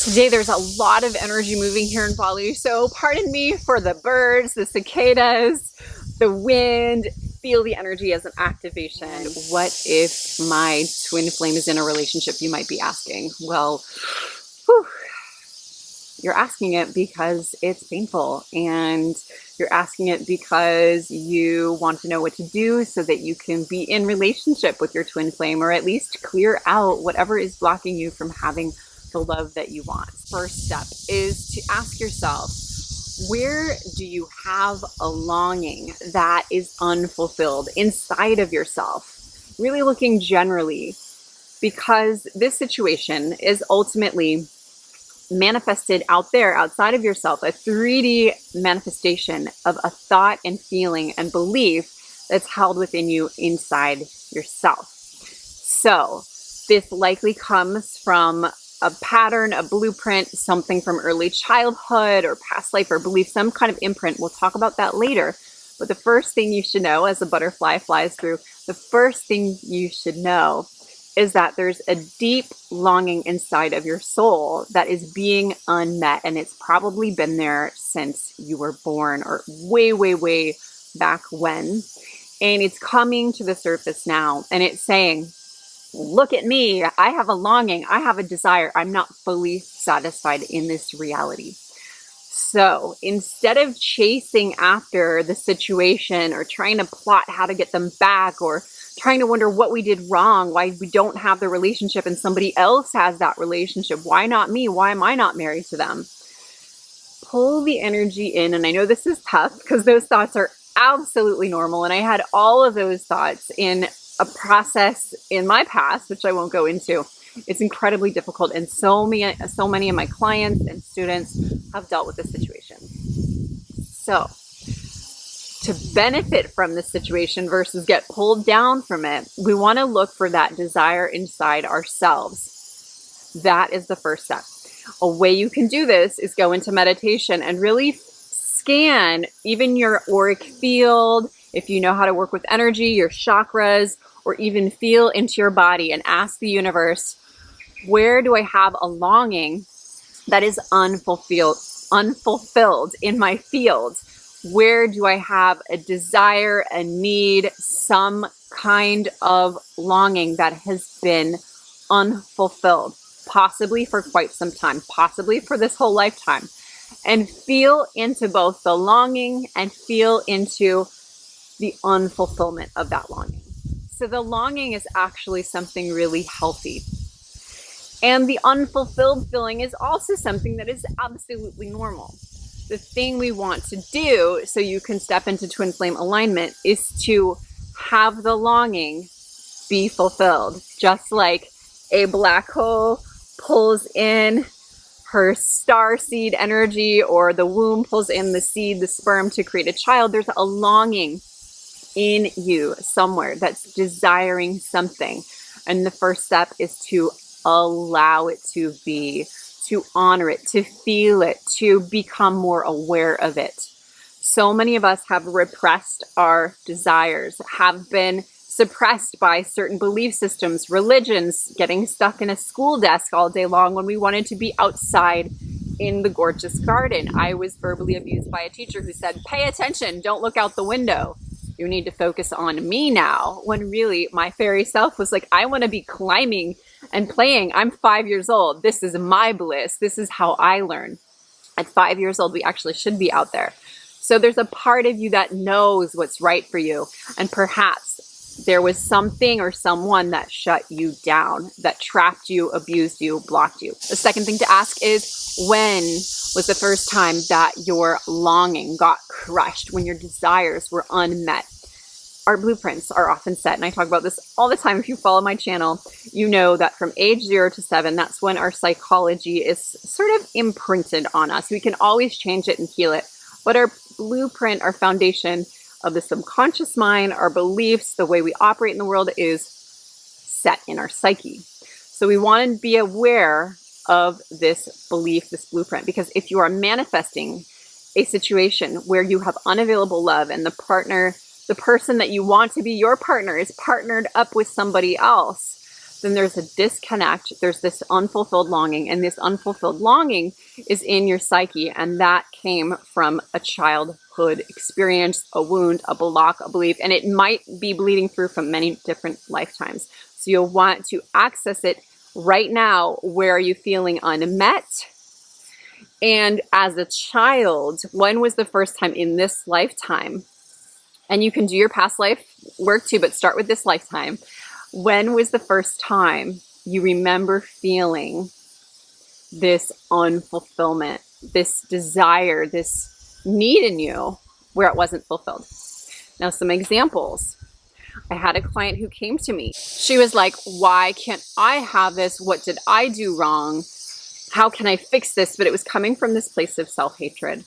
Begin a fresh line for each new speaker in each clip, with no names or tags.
Today there's a lot of energy moving here in Bali, so pardon me for the birds, the cicadas, the wind. Feel the energy as an activation. What if my twin flame is in a relationship, you might be asking? Well, whew, you're asking it because it's painful, and you're asking it because you want to know what to do so that you can be in relationship with your twin flame, or at least clear out whatever is blocking you from having the love that you want. First step is to ask yourself, where do you have a longing that is unfulfilled inside of yourself? Really looking generally, because this situation is ultimately manifested out there, outside of yourself, a 3D manifestation of a thought and feeling and belief that's held within you inside yourself. So this likely comes from a pattern, a blueprint, something from early childhood or past life or belief, some kind of imprint. We'll talk about that later. But the first thing you should know, as the butterfly flies through, the first thing you should know is that there's a deep longing inside of your soul that is being unmet. And it's probably been there since you were born, or way, way, way back when. And it's coming to the surface now. And it's saying, look at me, I have a longing, I have a desire, I'm not fully satisfied in this reality. So instead of chasing after the situation or trying to plot how to get them back, or trying to wonder what we did wrong, why we don't have the relationship and somebody else has that relationship, why not me, why am I not married to them? Pull the energy in. And I know this is tough because those thoughts are absolutely normal. And I had all of those thoughts in a process in my past, which I won't go into. It's incredibly difficult, and so many of my clients and students have dealt with this situation. So to benefit from this situation versus get pulled down from it, we want to look for that desire inside ourselves. That is the first step. A way you can do this is go into meditation and really scan even your auric field, if you know how to work with energy, your chakras, or even feel into your body and ask the universe, where do I have a longing that is unfulfilled in my field? Where do I have a desire, a need, some kind of longing that has been unfulfilled, possibly for quite some time, possibly for this whole lifetime? And feel into both the longing and feel into the unfulfillment of that longing. So the longing is actually something really healthy. And the unfulfilled feeling is also something that is absolutely normal. The thing we want to do so you can step into twin flame alignment is to have the longing be fulfilled. Just like a black hole pulls in her star seed energy, or the womb pulls in the seed, the sperm, to create a child, there's a longing in you somewhere that's desiring something. And the first step is to allow it to be, to honor it, to feel it, to become more aware of it. So many of us have repressed our desires, have been suppressed by certain belief systems, religions, getting stuck in a school desk all day long when we wanted to be outside in the gorgeous garden. I was verbally abused by a teacher who said, pay attention, don't look out the window. You need to focus on me now. When really my fairy self was like, I want to be climbing and playing. I'm 5 years old. This is my bliss. This is how I learn. At 5 years old, we actually should be out there. So there's a part of you that knows what's right for you. And perhaps there was something or someone that shut you down, that trapped you, abused you, blocked you. The second thing to ask is, when was the first time that your longing got crushed, when your desires were unmet? Our blueprints are often set, and I talk about this all the time. If you follow my channel, you know that from age 0 to 7, that's when our psychology is sort of imprinted on us. We can always change it and heal it, but our blueprint, our foundation of the subconscious mind, our beliefs, the way we operate in the world is set in our psyche. So we want to be aware of this belief, this blueprint, because if you are manifesting a situation where you have unavailable love and the person that you want to be your partner is partnered up with somebody else, then there's a disconnect. There's this unfulfilled longing, and this unfulfilled longing is in your psyche, and that came from a childhood experience, a wound, a block, a belief, and it might be bleeding through from many different lifetimes. So you'll want to access it right now. Where are you feeling unmet? And as a child, when was the first time in this lifetime? And you can do your past life work too, but start with this lifetime. When was the first time you remember feeling this unfulfillment, this desire, this need in you where it wasn't fulfilled? Now, some examples. I had a client who came to me. She was like, why can't I have this? What did I do wrong? How can I fix this? But it was coming from this place of self-hatred.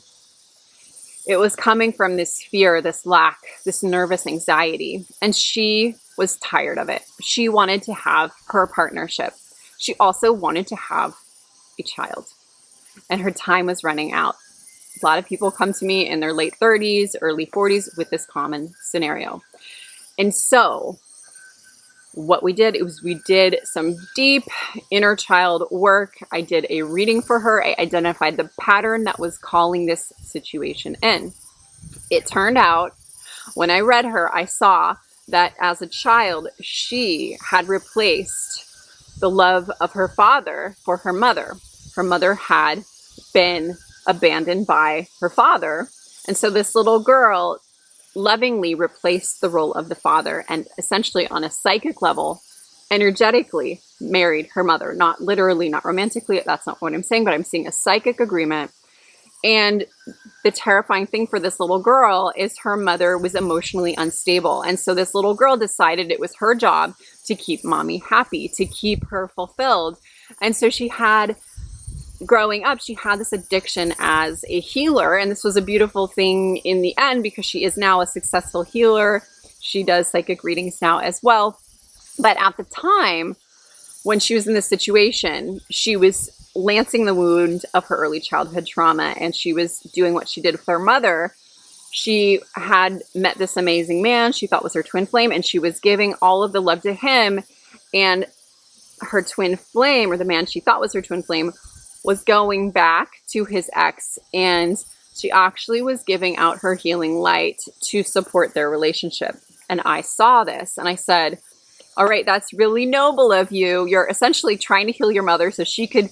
It was coming from this fear, this lack, this nervous anxiety. And she was tired of it. She wanted to have her partnership. She also wanted to have a child. And her time was running out. A lot of people come to me in their late 30s, early 40s with this common scenario. And so what we did was we did some deep inner child work. I did a reading for her. I identified the pattern that was calling this situation in. It turned out when I read her, I saw that as a child, she had replaced the love of her father for her mother. Her mother had been abandoned by her father. And so this little girl lovingly replaced the role of the father and essentially on a psychic level, energetically married her mother. Not literally, not romantically. That's not what I'm saying, but I'm seeing a psychic agreement. And the terrifying thing for this little girl is her mother was emotionally unstable. And so this little girl decided it was her job to keep mommy happy, to keep her fulfilled. And so she had, growing up, she had this addiction as a healer. And this was a beautiful thing in the end because she is now a successful healer. She does psychic readings now as well. But at the time when she was in this situation, she was lancing the wound of her early childhood trauma, and she was doing what she did with her mother. She had met this amazing man she thought was her twin flame, and she was giving all of the love to him. And her twin flame, or the man she thought was her twin flame, was going back to his ex, and she actually was giving out her healing light to support their relationship. And I saw this and I said, all right, that's really noble of you. You're essentially trying to heal your mother so she could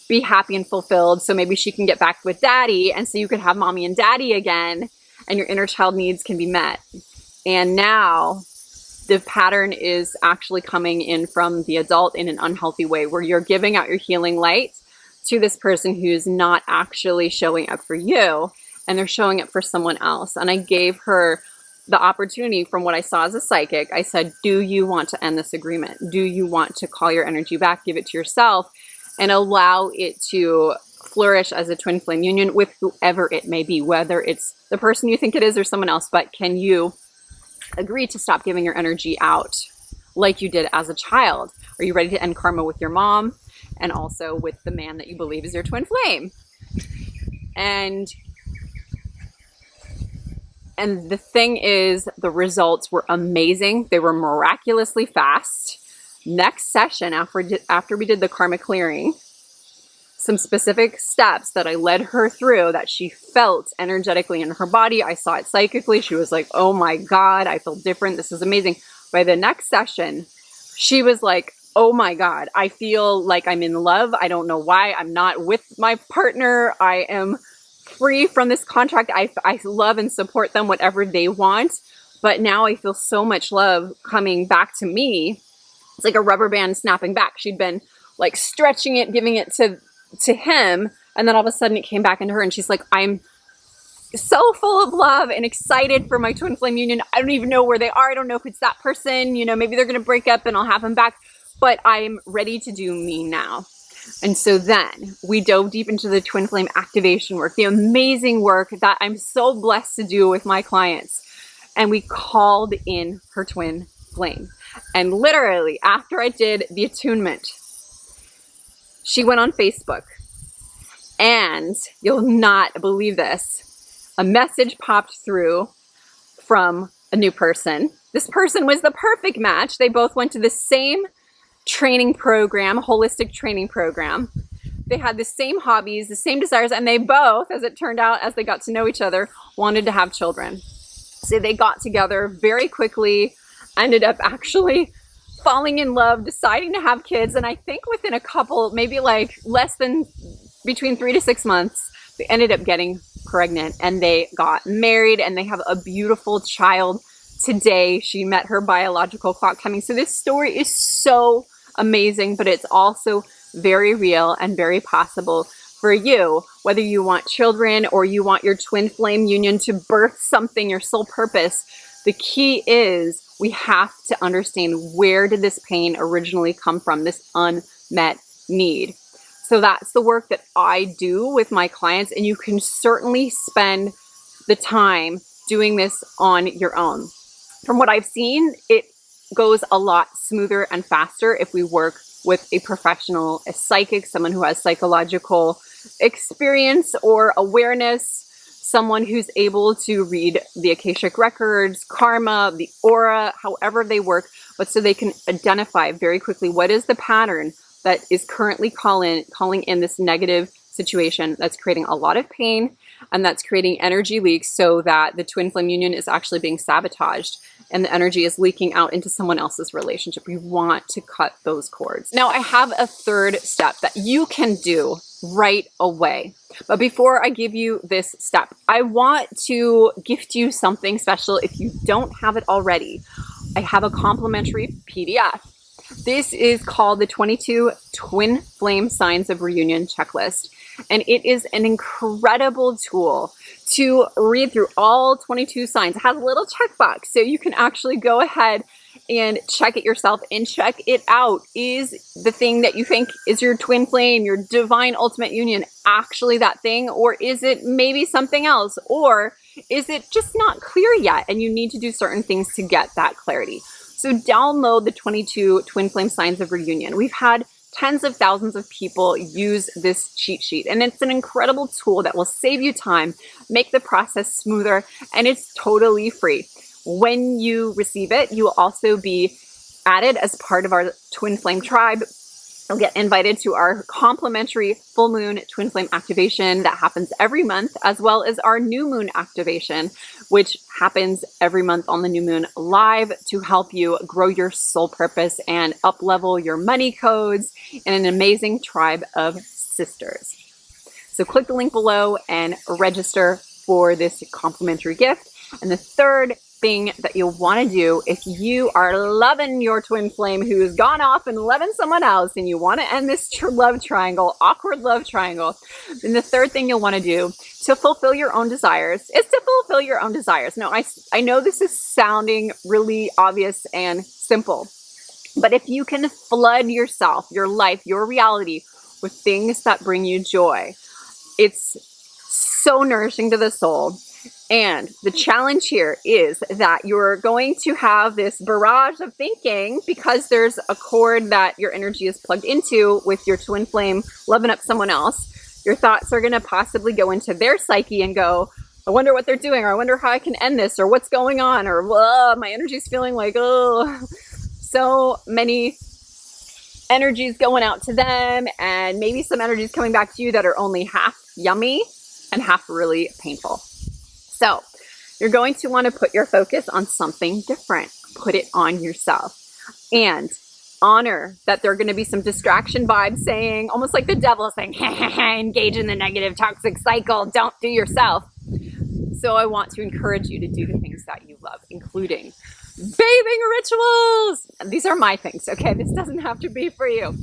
be happy and fulfilled, so maybe she can get back with daddy, and so you could have mommy and daddy again, and your inner child needs can be met. And now the pattern is actually coming in from the adult in an unhealthy way, where you're giving out your healing light to this person who's not actually showing up for you, and they're showing up for someone else. And I gave her the opportunity, from what I saw as a psychic, I said, do you want to end this agreement? Do you want to call your energy back, give it to yourself, and allow it to flourish as a twin flame union with whoever it may be, whether it's the person you think it is or someone else? But can you agree to stop giving your energy out like you did as a child? Are you ready to end karma with your mom and also with the man that you believe is your twin flame? And the thing is, the results were amazing. They were miraculously fast. Next session, after we did the karma clearing, some specific steps that I led her through that she felt energetically in her body. I saw it psychically. She was like, oh my God, I feel different. This is amazing. By the next session, she was like, oh my God, I feel like I'm in love. I don't know why. I'm not with my partner. I am free from this contract. I love and support them, whatever they want. But now I feel so much love coming back to me. It's like a rubber band snapping back. She'd been like stretching it, giving it to him. And then all of a sudden it came back into her, and she's like, I'm so full of love and excited for my twin flame union. I don't even know where they are. I don't know if it's that person, maybe they're going to break up and I'll have them back, but I'm ready to do me now. And so then we dove deep into the twin flame activation work, the amazing work that I'm so blessed to do with my clients. And we called in her twin flame. And literally after I did the attunement, she went on Facebook, and you'll not believe this, a message popped through from a new person. This person was the perfect match. They both went to the same training program, holistic training program. They had the same hobbies, the same desires, and they both, as it turned out, as they got to know each other, wanted to have children. So they got together very quickly, ended up actually falling in love, deciding to have kids, and I think within a couple, maybe like less than between 3 to 6 months, they ended up getting pregnant and they got married and they have a beautiful child today. She met her biological clock coming. So this story is so amazing, but it's also very real and very possible for you, whether you want children or you want your twin flame union to birth something, your soul purpose. The key is we have to understand, where did this pain originally come from, this unmet need. So that's the work that I do with my clients, and you can certainly spend the time doing this on your own. From what I've seen, it goes a lot smoother and faster if we work with a professional, a psychic, someone who has psychological experience or awareness, someone who's able to read the Akashic records, karma, the aura, however they work, but so they can identify very quickly what is the pattern that is currently calling in this negative situation that's creating a lot of pain and that's creating energy leaks, so that the twin flame union is actually being sabotaged and the energy is leaking out into someone else's relationship. We want to cut those cords. Now, I have a third step that you can do right away. But before I give you this step, I want to gift you something special if you don't have it already. I have a complimentary PDF. This is called the 22 Twin Flame Signs of Reunion Checklist. And it is an incredible tool to read through all 22 signs. It has a little checkbox, so you can actually go ahead and check it yourself and check it out. Is the thing that you think is your twin flame, your divine ultimate union, actually that thing? Or is it maybe something else? Or is it just not clear yet and you need to do certain things to get that clarity? So download the 22 Twin Flame Signs of Reunion. We've had tens of thousands of people use this cheat sheet, and it's an incredible tool that will save you time, make the process smoother, and it's totally free. When you receive it, you will also be added as part of our Twin Flame tribe. You'll get invited to our complimentary full moon twin flame activation that happens every month, as well as our new moon activation, which happens every month on the new moon live to help you grow your soul purpose and up level your money codes in an amazing tribe of sisters. So click the link below and register for this complimentary gift. And the third thing that you'll want to do, if you are loving your twin flame who's gone off and loving someone else and you want to end this love triangle, awkward love triangle, then the third thing you'll want to do to fulfill your own desires is to fulfill your own desires. Now, I know this is sounding really obvious and simple, but if you can flood yourself, your life, your reality with things that bring you joy, it's so nourishing to the soul. And the challenge here is that you're going to have this barrage of thinking, because there's a cord that your energy is plugged into with your twin flame loving up someone else. Your thoughts are going to possibly go into their psyche and go, I wonder what they're doing, or I wonder how I can end this, or what's going on, or my energy's feeling like, so many energies going out to them, and maybe some energies coming back to you that are only half yummy and half really painful. So you're going to want to put your focus on something different. Put it on yourself and honor that there are going to be some distraction vibes saying, almost like the devil saying, engage in the negative toxic cycle, don't do yourself. So I want to encourage you to do the things that you love, including bathing rituals. These are my things, okay? This doesn't have to be for you.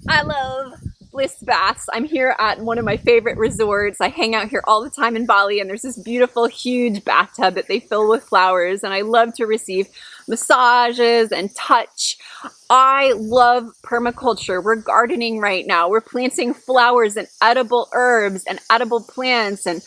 I love bliss baths. I'm here at one of my favorite resorts. I hang out here all the time in Bali, and there's this beautiful, huge bathtub that they fill with flowers, and I love to receive massages and touch. I love permaculture. We're gardening right now. We're planting flowers and edible herbs and edible plants and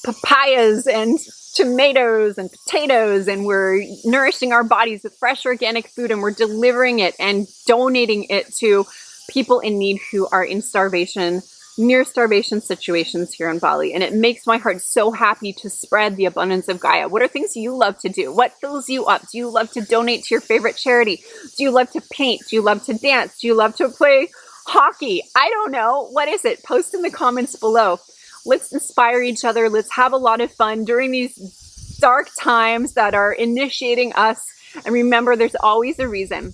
papayas and tomatoes and potatoes, and we're nourishing our bodies with fresh organic food, and we're delivering it and donating it to people in need who are in starvation near starvation situations here in Bali. And it makes my heart so happy to spread the abundance of Gaia. What are things you love to do? What fills you up? Do you love to donate to your favorite charity? Do you love to paint? Do you love to dance? Do you love to play hockey? I don't know. What is it? Post in the comments below. Let's inspire each other. Let's have a lot of fun during these dark times that are initiating us. And remember, there's always a reason.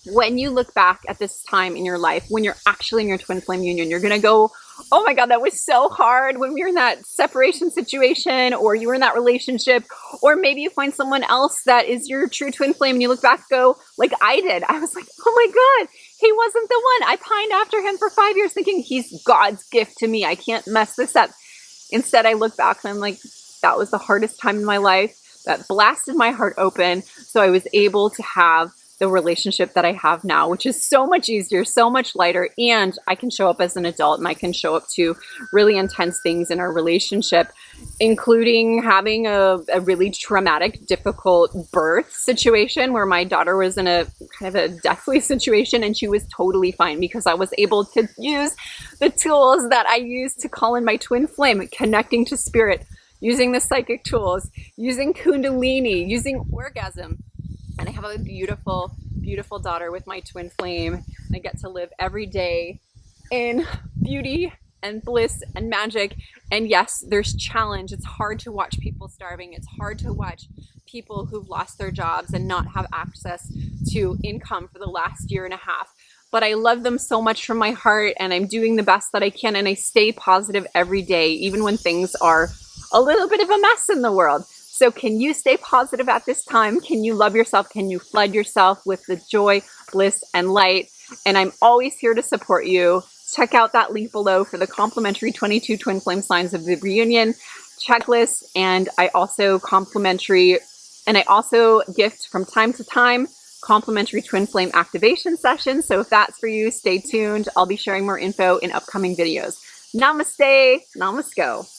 When you look back at this time in your life, when you're actually in your twin flame union, you're going to go, oh my God, that was so hard when we were in that separation situation, or you were in that relationship, or maybe you find someone else that is your true twin flame and you look back and go, like I did. I was like, oh my God, he wasn't the one. I pined after him for 5 years thinking he's God's gift to me. I can't mess this up. Instead, I look back and I'm like, that was the hardest time in my life. That blasted my heart open. So I was able to have the relationship that I have now, which is so much easier, so much lighter, and I can show up as an adult and I can show up to really intense things in our relationship, including having a really traumatic, difficult birth situation where my daughter was in a kind of a deathly situation and she was totally fine because I was able to use the tools that I use to call in my twin flame, connecting to spirit, using the psychic tools, using Kundalini, using orgasm. And I have a beautiful, beautiful daughter with my twin flame. And I get to live every day in beauty and bliss and magic. And yes, there's challenge. It's hard to watch people starving. It's hard to watch people who've lost their jobs and not have access to income for the last year and a half. But I love them so much from my heart, and I'm doing the best that I can. And I stay positive every day, even when things are a little bit of a mess in the world. So can you stay positive at this time? Can you love yourself? Can you flood yourself with the joy, bliss, and light? And I'm always here to support you. Check out that link below for the complimentary 22 twin flame signs of the reunion checklist. And I also gift from time to time complimentary twin flame activation sessions. So if that's for you, stay tuned. I'll be sharing more info in upcoming videos. Namaste, namasko.